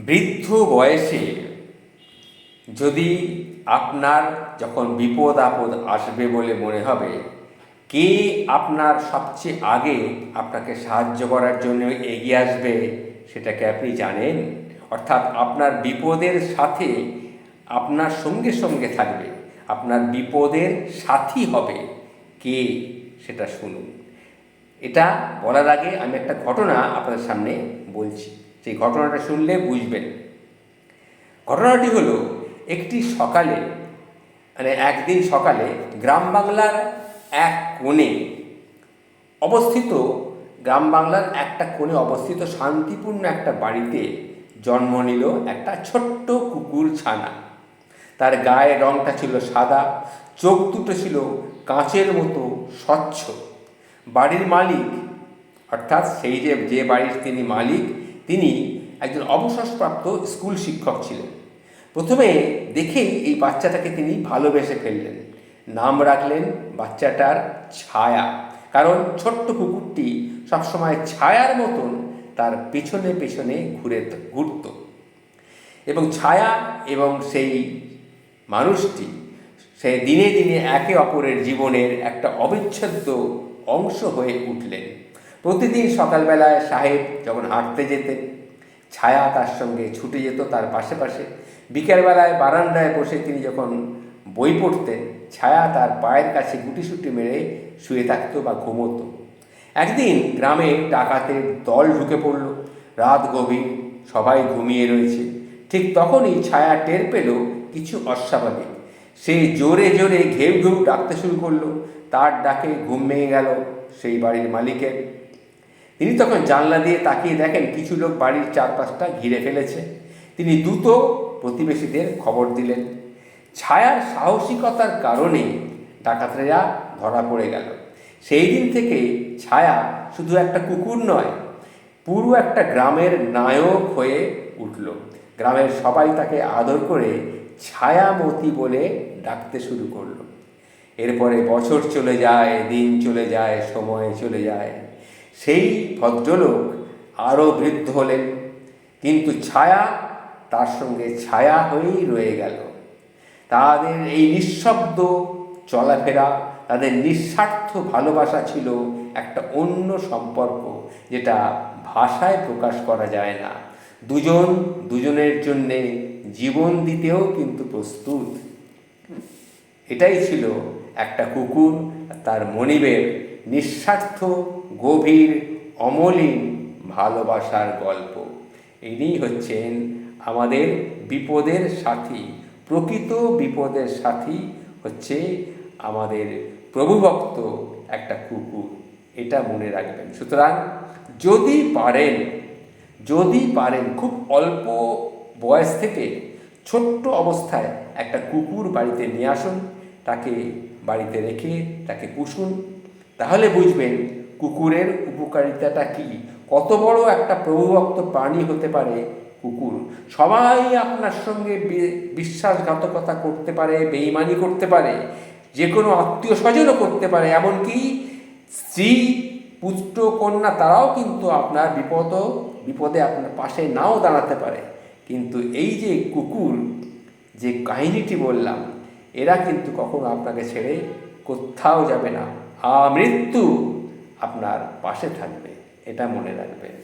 বৃদ্ধ বয়সে যদি আপনার যখন বিপদ আপদ আসবে বলে মনে হবে, কে আপনার সবচেয়ে আগে আপনাকে সাহায্য করার জন্য এগিয়ে আসবে সেটাকে আপনি জানেন? অর্থাৎ আপনার বিপদের সাথে আপনার সঙ্গে সঙ্গে থাকবে, আপনার বিপদের সাথী হবে কে, সেটা শুনুন। এটা বলার আগে আমি একটা ঘটনা আপনাদের সামনে বলছি, সেই ঘটনাটা শুনলে বুঝবেন। ঘটনাটি হলো একটি সকালে, একদিন সকালে গ্রাম বাংলার এক কোণে অবস্থিত, গ্রাম বাংলার একটা কোণে অবস্থিত শান্তিপূর্ণ একটা বাড়িতে জন্ম নিল একটা ছোট্ট কুকুর ছানা। তার গায়ের রঙটা ছিল সাদা, চোখ দুটো ছিল কাঁচের মতো স্বচ্ছ। বাড়ির মালিক, অর্থাৎ সেই যে বাড়ির তিনি মালিক, তিনি একজন অবসরপ্রাপ্ত স্কুল শিক্ষক ছিলেন। প্রথমে দেখেই এই বাচ্চাটাকে তিনি ভালোবেসে ফেললেন। নাম রাখলেন বাচ্চাটার ছায়া, কারণ ছোট্ট কুকুরটি সবসময় ছায়ার মতন তার পেছনে পেছনে ঘুরত। এবং ছায়া এবং সেই মানুষটি সে দিনে দিনে একে অপরের জীবনের একটা অবিচ্ছেদ্য অংশ হয়ে উঠলেন। প্রতিদিন সকালবেলায় সাহেব যখন হাঁটতে যেতেন, ছায়া তার সঙ্গে ছুটে যেত তার পাশে পাশে। বিকেলবেলায় বারান্দায় বসে তিনি যখন বই পড়তেন, ছায়া তার পায়ের কাছে গুটিসুটি মেরে শুয়ে থাকত বা ঘুমোতো। একদিন গ্রামে ডাকাতের দল ঢুকে পড়ল। রাত গভীর, সবাই ঘুমিয়ে রয়েছে। ঠিক তখনই ছায়া টের পেল কিছু অস্বাভাবিক। সে জোরে জোরে ঘেউ ঘেউ ডাকতে শুরু করলো। তার ডাকে ঘুম ভেঙে গেল সেই বাড়ির মালিকের। তিনি তখন জানলা দিয়ে তাকিয়ে দেখেন কিছু লোক বাড়ির চারপাশটা ঘিরে ফেলেছে। তিনি দ্রুত প্রতিবেশীদের খবর দিলেন। ছায়ার সাহসিকতার কারণে ডাকাতেরা ধরা পড়ে গেল। সেই দিন থেকে ছায়া শুধু একটা কুকুর নয়, পুরো একটা গ্রামের নায়ক হয়ে উঠল। গ্রামের সবাই তাকে আদর করে ছায়ামতি বলে ডাকতে শুরু করলো। এরপরে বছর চলে যায়, দিন চলে যায়, সময় চলে যায়। সেই ভদ্রলোক আরও বৃদ্ধ হলেন, কিন্তু ছায়া তার সঙ্গে ছায়া হয়েই রয়ে গেল। তাদের এই নিঃশব্দ চলাফেরা, তাদের নিঃস্বার্থ ভালোবাসা ছিল একটা অন্য সম্পর্ক, যেটা ভাষায় প্রকাশ করা যায় না। দুজন দুজনের জন্যে জীবন দিতেও কিন্তু প্রস্তুত। এটাই ছিল একটা কুকুর তার মনিবের নিঃস্বার্থ, গভীর, অমলিন ভালোবাসার গল্প। ইনি হচ্ছেন আমাদের বিপদের সাথী। প্রকৃত বিপদের সাথী হচ্ছে আমাদের প্রভুভক্ত একটা কুকুর, এটা মনে রাখবেন। সুতরাং যদি পারেন খুব অল্প বয়স থেকে ছোট্ট অবস্থায় একটা কুকুর বাড়িতে নিয়ে আসুন, তাকে বাড়িতে রেখে তাকে পুষুন, তাহলে বুঝবেন কুকুরের উপকারিতাটা কী, কত বড় একটা প্রভুভক্ত প্রাণী হতে পারে কুকুর। সবাই আপনার সঙ্গে বিশ্বাসঘাতকতা করতে পারে, বেইমানি করতে পারে, যে কোনো আত্মীয় স্বজনও করতে পারে, এমনকি স্ত্রী, পুত্র, কন্যা, তারাও কিন্তু আপনার বিপদে আপনার পাশে নাও দাঁড়াতে পারে। কিন্তু এই যে কুকুর, যে কাহিনীটি বললাম, এরা কিন্তু কখনো আপনাকে ছেড়ে কোথাও যাবে না, আমৃত্যু আপনার পাশে থাকবে, এটা মনে রাখবেন।